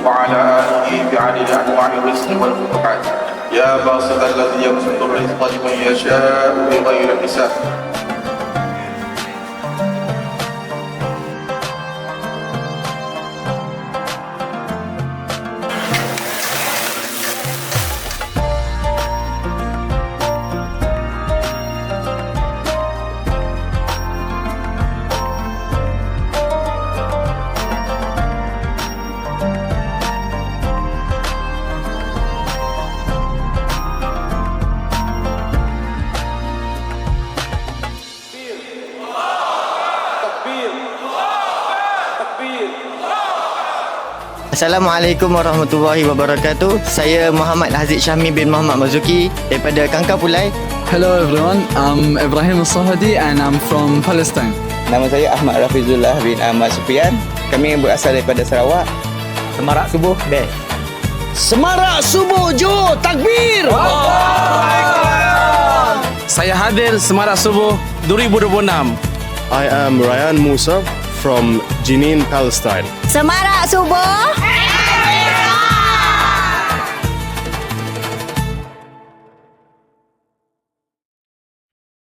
وعلى آله بعدد أنواع الرزق والفتوحات يا باسط الذي يبسط الرزق لمن يشاء بغير حساب. Assalamualaikum warahmatullahi wabarakatuh. Saya Muhammad Haziq Syahmi bin Muhammad Mazuki daripada Kangkar Pulai. Hello everyone, I'm Ibrahim Al-Sahadi and I'm from Palestine. Nama saya Ahmad Rafizullah bin Ahmad Sufian. Kami berasal daripada Sarawak. Semarak Subuh best. Semarak Subuh, Johor, takbir! Saya hadir Semarak Subuh 2026. I am Ryan Musa from Jenin, Palestine. Semarak Subuh.